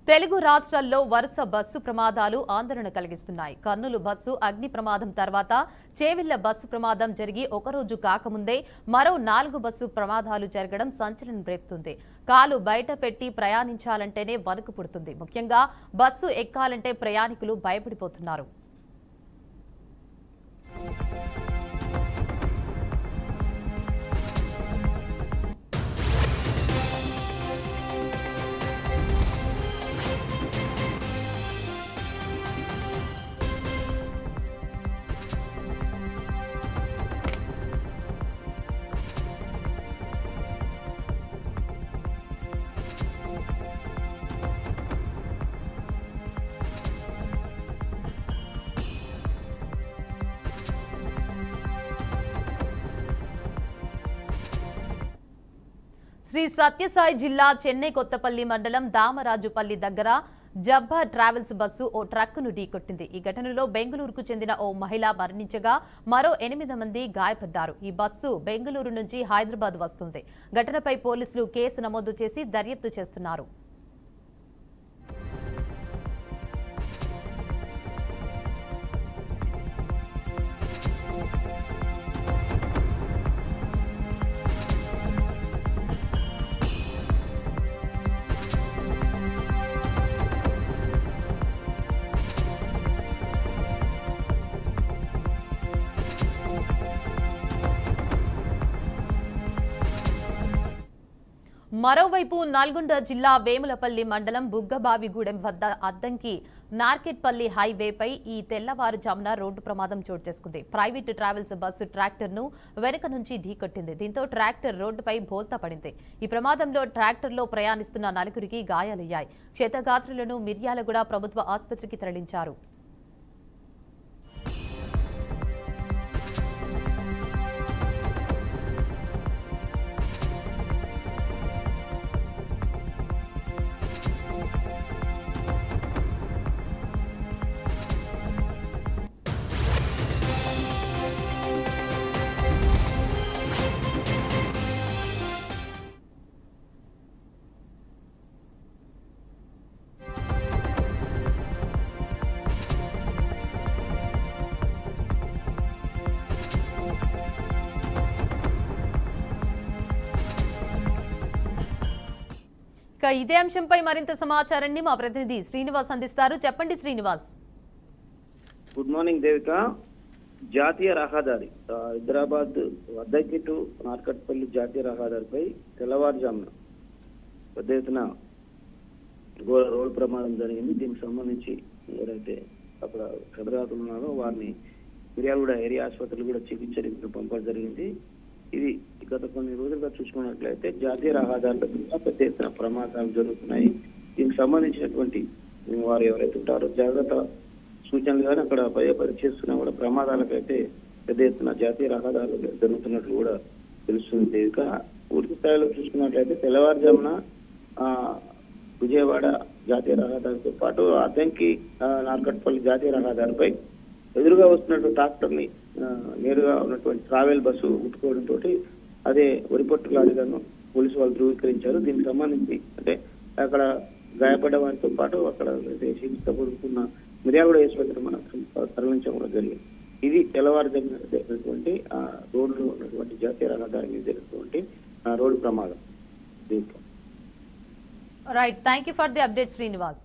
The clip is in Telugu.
తెలుగు రాష్ట్రాల్లో వరుస బస్సు ప్రమాదాలు ఆందోళన కలిగిస్తున్నాయి. కర్నూలు బస్సు అగ్ని ప్రమాదం తర్వాత చేవెళ్ల బస్సు ప్రమాదం జరిగి ఒకరోజు కాకముందే మరో 4 బస్సు ప్రమాదాలు జరగడం సంచలనం రేపుతుంది. కాలు బయట పెట్టి ప్రయాణించాలంటేనే వణుకు పుడుతుంది. ముఖ్యంగా బస్సు ఎక్కాలంటే ప్రయాణికులు భయపడిపోతున్నారు. శ్రీ సత్యసాయి జిల్లా చెన్నై కొత్తపల్లి మండలం దామరాజుపల్లి దగ్గర జబ్బా ట్రావెల్స్ బస్సు ఓ ట్రక్కును ఢీకొట్టింది. ఈ ఘటనలో బెంగళూరుకు చెందిన ఓ మహిళ మరణించగా మరో 8 మంది గాయపడ్డారు. ఈ బస్సు బెంగళూరు నుంచి హైదరాబాద్ వస్తుంది. ఘటనపై పోలీసులు కేసు నమోదు చేసి దర్యాప్తు చేస్తున్నారు. మరోవైపు నల్గొండ జిల్లా వేములపల్లి మండలం బుగ్గబావిగూడెం వద్ద అద్దంకి నార్కెట్పల్లి హైవేపై ఈ తెల్లవారుజామున రోడ్డు ప్రమాదం చోటు చేసుకుంది. ప్రైవేటు ట్రావెల్స్ బస్సు ట్రాక్టర్ను వెనుక నుంచి ఢీకొట్టింది. దీంతో ట్రాక్టర్ రోడ్డుపై బోల్తా పడింది. ఈ ప్రమాదంలో ట్రాక్టర్లో ప్రయాణిస్తున్న 4 గాయాలయ్యాయి. క్షతగాత్రులను మిర్యాలగూడ ప్రభుత్వ ఆసుపత్రికి తరలించారు. ఇదే అంశంపై మరింత సమాచారాన్ని మా ప్రతినిధి శ్రీనివాస్ అందిస్తారు. చెప్పండి శ్రీనివాస్. Good morning Devika. జాతీయ రహదారి హైదరాబాద్ అద్దంకి టు నార్కట్పల్లి జాతీయ రహదారిపై తెల్లవారుజామున పెద్ద ఎత్తున రోడ్డు ప్రమాదం జరిగింది. దీనికి సంబంధించి ఎవరైతే అక్కడ క్షతగాత్రులు ఉన్నారో వారిని మిర్యాలగూడ ఏరియా ఆసుపత్రులు కూడా చికిత్స పంపడం జరిగింది. ఇది గత కొన్ని రోజులుగా చూసుకున్నట్లయితే జాతీయ రహదారుల పెద్ద ఎత్తున ప్రమాదాలు జరుగుతున్నాయి. దీనికి సంబంధించినటువంటి వారు ఎవరైతే ఉంటారో జాగ్రత్త సూచనలు కానీ అక్కడ పరీక్షిస్తున్నా కూడా ప్రమాదాలకైతే పెద్ద ఎత్తున జాతీయ రహదారులు జరుగుతున్నట్లు కూడా తెలుస్తుంది. దేవిక పూర్తి స్థాయిలో చూసుకున్నట్లయితే తెల్లవారుజామున విజయవాడ జాతీయ రహదారితో పాటు అద్దంకి నార్కట్పల్లి జాతీయ రహదారిపై ఎదురుగా వస్తున్నటువంటి ట్రాక్టర్ ని నేరుగా ఉన్నటువంటి ట్రావెల్ బస్సు ముట్టుకోవడంతో అదే వరిపొట్టు లారీలను పోలీసు వాళ్ళు ధృవీకరించారు. దీనికి సంబంధించి అంటే అక్కడ గాయపడ్డ వారితో పాటు అక్కడ చికిత్స పొందుతున్న మిర్యాలగూడ ఆసుపత్రి మనం తరలించడం కూడా జరిగింది. ఇది తెల్లవారుజామున జరిగినటువంటి రోడ్లు ఉన్నటువంటి జాతీయ రహదారి మీద జరిగినటువంటి రోడ్డు ప్రమాదం. Right, thank you for the update Srinivas.